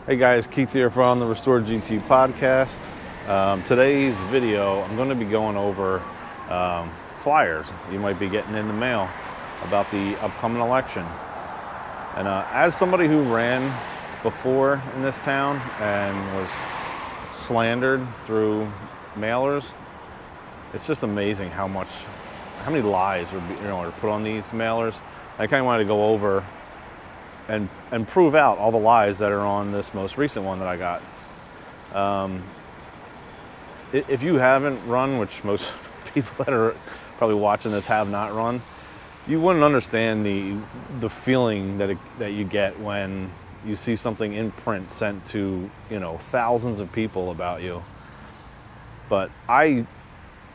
Hey guys, Keith here from the Restore GT podcast. Today's video, I'm going to be going over flyers you might be getting in the mail about the upcoming election. And as somebody who ran before in this town and was slandered through mailers, it's just amazing how many lies are put on these mailers. I kind of wanted to go over and prove out all the lies that are on this most recent one that I got. If you haven't run, which most people that are probably watching this have not run, you wouldn't understand the feeling that you get when you see something in print sent to thousands of people about you. But I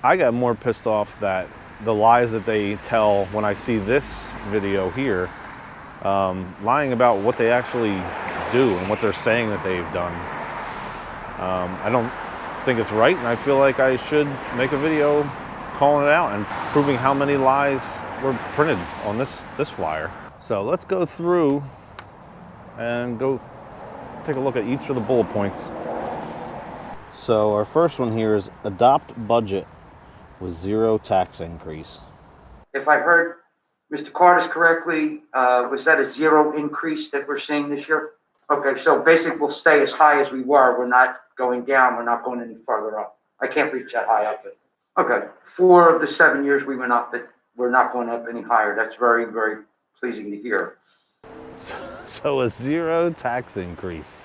got more pissed off that the lies that they tell when I see this video here, lying about what they actually do and what they're saying that they've done. I don't think it's right, and I feel like I should make a video calling it out and proving how many lies were printed on this flyer. So let's go through and go take a look at each of the bullet points. So our first one here is adopt budget with zero tax increase. If I heard Mr. Carter's correctly, was that a zero increase that we're seeing this year? Okay, so basically we'll stay as high as we were. We're not going down. We're not going any further up. I can't reach that high up. Okay, 4 of the 7 years we went up, but we're not going up any higher. That's very, very pleasing to hear. So a zero tax increase.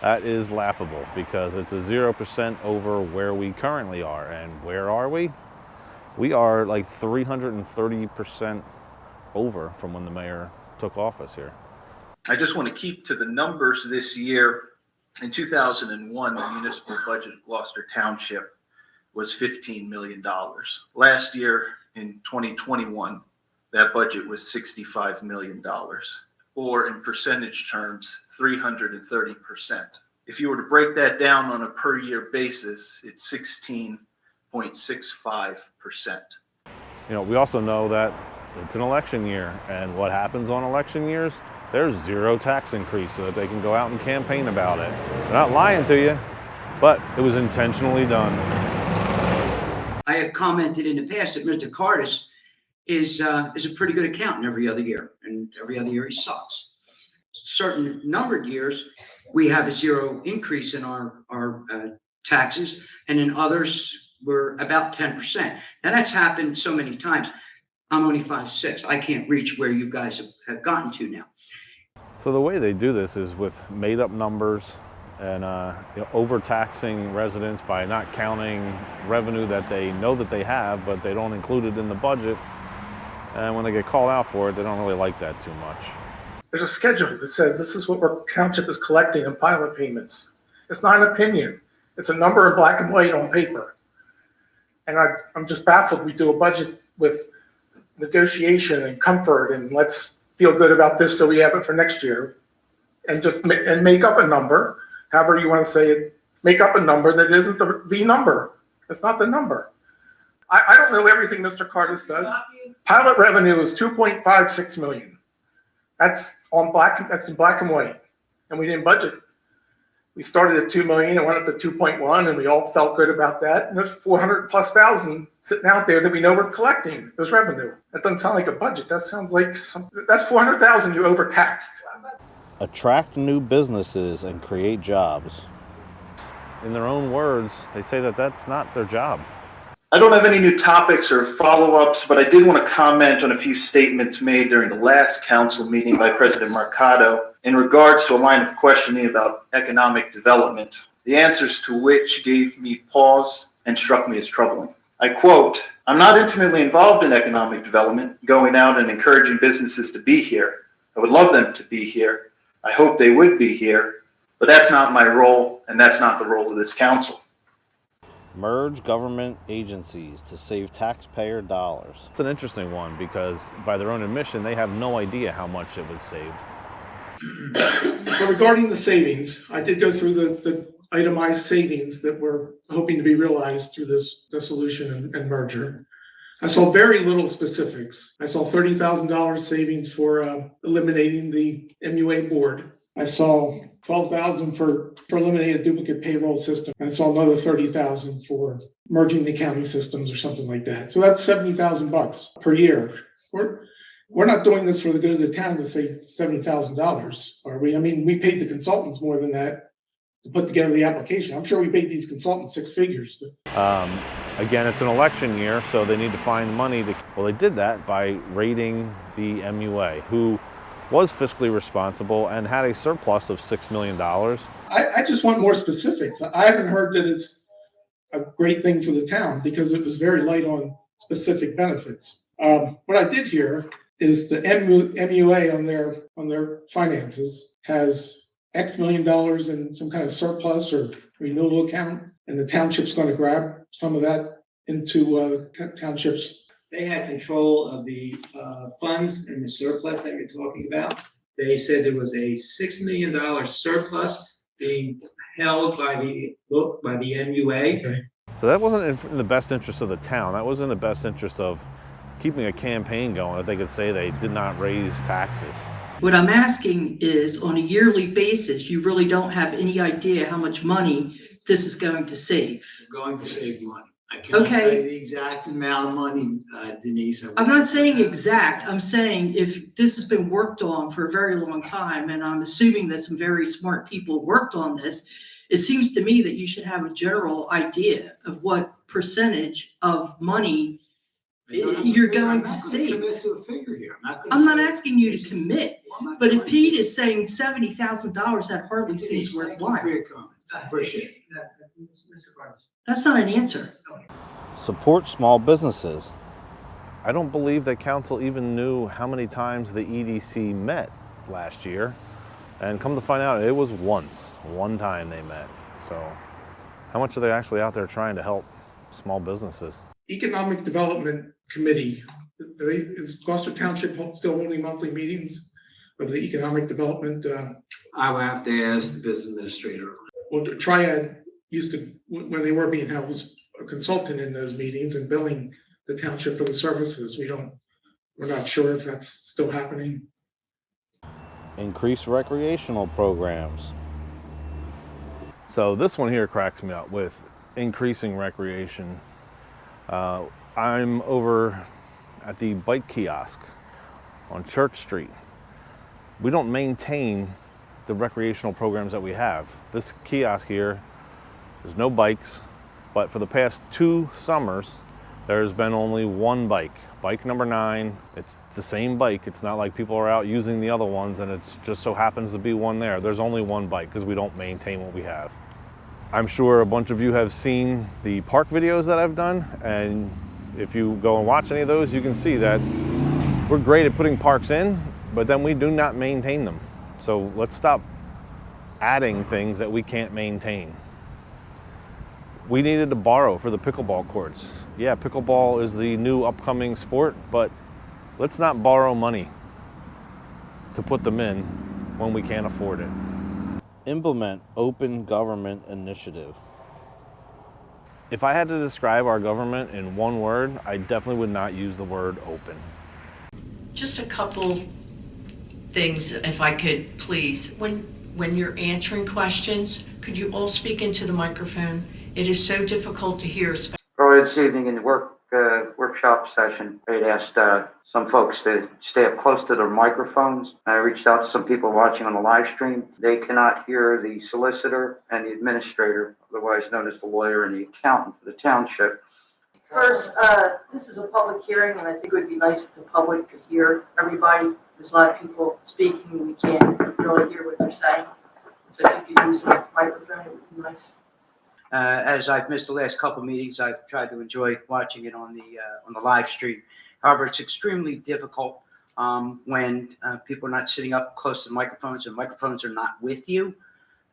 That is laughable because it's a 0% over where we currently are. And where are we? We are like 330% over from when the mayor took office here. I just want to keep to the numbers this year. In 2001, the municipal budget of Gloucester Township was $15 million. Last year, in 2021, that budget was $65 million, or in percentage terms, 330%. If you were to break that down on a per year basis, it's 16.65%. We also know that it's an election year, and what happens on election years? There's zero tax increase so that they can go out and campaign about it. They're not lying to you, but it was intentionally done. I have commented in the past that Mr. Cardis is a pretty good accountant every other year, and every other year he sucks. Certain numbered years, we have a zero increase in our taxes, and in others, we're about 10%. Now that's happened so many times. I'm only 5'6". I can't reach where you guys have gotten to now. So the way they do this is with made-up numbers and overtaxing residents by not counting revenue that they know that they have, but they don't include it in the budget. And when they get called out for it, they don't really like that too much. There's a schedule that says this is what our township is collecting in pilot payments. It's not an opinion. It's a number in black and white on paper. And I'm just baffled. We do a budget with negotiation and comfort and let's feel good about this so we have it for next year, and just make up a number, however you want to say it, make up a number that isn't the number. It's not the number. I don't know everything Mr. Cardis does. Pilot revenue is $2.56 million. That's in black and white, and we didn't budget. We started at $2 million and went up to 2.1, and we all felt good about that. And there's 400,000+ sitting out there that we know we're collecting as revenue. That doesn't sound like a budget. That sounds like something. That's 400,000 you overtaxed. Attract new businesses and create jobs. In their own words, they say that that's not their job. I don't have any new topics or follow-ups, but I did want to comment on a few statements made during the last council meeting by President Mercado in regards to a line of questioning about economic development, the answers to which gave me pause and struck me as troubling. I quote, "I'm not intimately involved in economic development, going out and encouraging businesses to be here. I would love them to be here. I hope they would be here, but that's not my role, and that's not the role of this council." Merge government agencies to save taxpayer dollars. It's an interesting one because by their own admission, they have no idea how much it would save. So regarding the savings, I did go through the itemized savings that we're hoping to be realized through this dissolution and merger. I saw very little specifics. I saw $30,000 savings for eliminating the MUA board. I saw 12,000 for eliminating a duplicate payroll system. I saw another 30,000 for merging the county systems or something like that. So that's $70,000 per year. We're not doing this for the good of the town to save $70,000, are we? I mean, we paid the consultants more than that to put together the application. I'm sure we paid these consultants six figures. Again, it's an election year, so they need to find money to, well, they did that by raiding the MUA, who was fiscally responsible and had a surplus of $6 million. I just want more specifics. I haven't heard that it's a great thing for the town because it was very light on specific benefits. What I did hear is the MUA on their finances has X million dollars in some kind of surplus or renewal account, and the township's going to grab some of that into townships. They had control of the funds and the surplus that you're talking about. They said there was a $6 million surplus being held by the MUA. Okay. So that wasn't in the best interest of the town. That was in the best interest of keeping a campaign going that they could say they did not raise taxes. What I'm asking is, on a yearly basis, you really don't have any idea how much money this is going to save. We're going to save money. I cannot Okay. tell you the exact amount of money, Denise. I'm not saying exact, I'm saying if this has been worked on for a very long time, and I'm assuming that some very smart people worked on this, it seems to me that you should have a general idea of what percentage of money you're going to save. I'm not going to commit to a figure here. I'm not asking you to commit, Well, I'm not but if going Pete to. is saying $70,000, that hardly seems Denise, thank you worthwhile. for your comments. I appreciate it. Mr. Carlos. That's not an answer. Support small businesses. I don't believe that council even knew how many times the EDC met last year. And come to find out, it was one time they met. So how much are they actually out there trying to help small businesses? Economic Development Committee, is Gloucester Township still holding monthly meetings of the Economic Development? I will have to ask the business administrator. Well, Triad used to, when they were being held, was a consultant in those meetings and billing the township for the services. We're not sure if that's still happening. Increase recreational programs. So this one here cracks me up with increasing recreation. I'm over at the bike kiosk on Church Street. We don't maintain the recreational programs that we have. This kiosk here, there's no bikes, but for the past 2 summers, there's been only one bike. Bike number 9, it's the same bike. It's not like people are out using the other ones and it just so happens to be one there. There's only one bike because we don't maintain what we have. I'm sure a bunch of you have seen the park videos that I've done, and if you go and watch any of those, you can see that we're great at putting parks in, but then we do not maintain them. So let's stop adding things that we can't maintain. We needed to borrow for the pickleball courts. Yeah, pickleball is the new upcoming sport, but let's not borrow money to put them in when we can't afford it. Implement open government initiative. If I had to describe our government in one word, I definitely would not use the word open. Just a couple things, if I could, please. When you're answering questions, could you all speak into the microphone? It is so difficult to hear. Earlier this evening in the workshop session, I had asked some folks to stay up close to their microphones. I reached out to some people watching on the live stream. They cannot hear the solicitor and the administrator, otherwise known as the lawyer and the accountant for the township. First, this is a public hearing, and I think it would be nice if the public could hear everybody. There's a lot of people speaking, and we can't really hear what they're saying. So if you could use the microphone, it would be nice. As I've missed the last couple meetings, I've tried to enjoy watching it on the live stream. However, it's extremely difficult when people are not sitting up close to the microphones and microphones are not with you,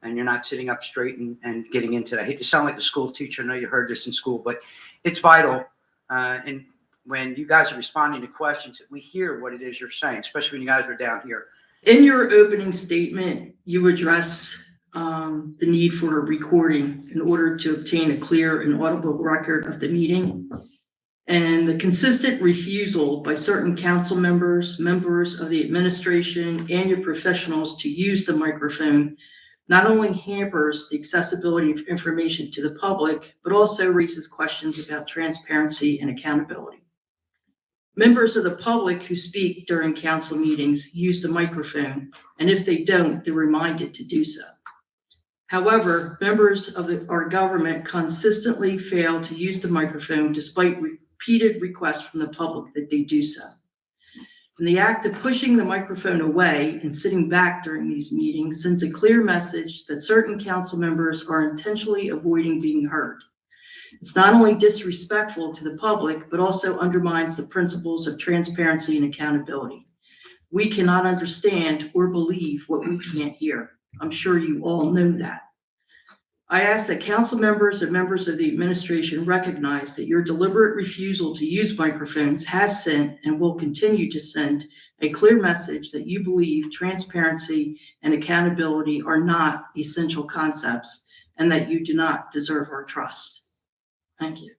and you're not sitting up straight and getting into that. I hate to sound like a school teacher. I know you heard this in school, but it's vital. And when you guys are responding to questions, that we hear what it is you're saying, especially when you guys are down here. In your opening statement, you address the need for a recording in order to obtain a clear and audible record of the meeting. And the consistent refusal by certain council members, members of the administration, and your professionals to use the microphone not only hampers the accessibility of information to the public, but also raises questions about transparency and accountability. Members of the public who speak during council meetings use the microphone, and if they don't, they're reminded to do so. However, members of our government consistently fail to use the microphone despite repeated requests from the public that they do so. And the act of pushing the microphone away and sitting back during these meetings sends a clear message that certain council members are intentionally avoiding being heard. It's not only disrespectful to the public, but also undermines the principles of transparency and accountability. We cannot understand or believe what we can't hear. I'm sure you all know that. I ask that council members and members of the administration recognize that your deliberate refusal to use microphones has sent and will continue to send a clear message that you believe transparency and accountability are not essential concepts and that you do not deserve our trust. Thank you.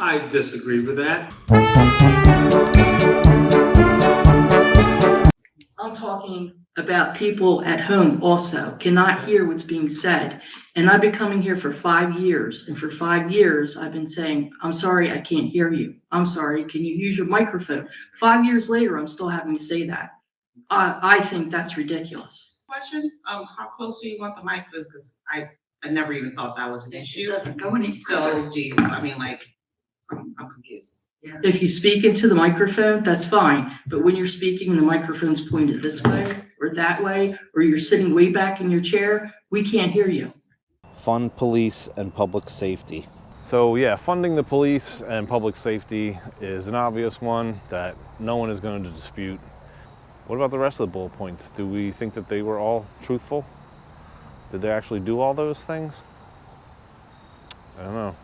I disagree with that. I'm talking about people at home also cannot hear what's being said. And I've been coming here for 5 years. And for 5 years, I've been saying, I'm sorry, I can't hear you. I'm sorry, can you use your microphone? 5 years later, I'm still having to say that. I think that's ridiculous. Question, how close do you want the mic? Because I never even thought that was an It issue. doesn't go any So further. do you, I mean, like, I'm confused. If you speak into the microphone, that's fine. But when you're speaking and the microphone's pointed this way or that way, or you're sitting way back in your chair, we can't hear you. Fund police and public safety. So yeah, funding the police and public safety is an obvious one that no one is going to dispute. What about the rest of the bullet points? Do we think that they were all truthful? Did they actually do all those things? I don't know.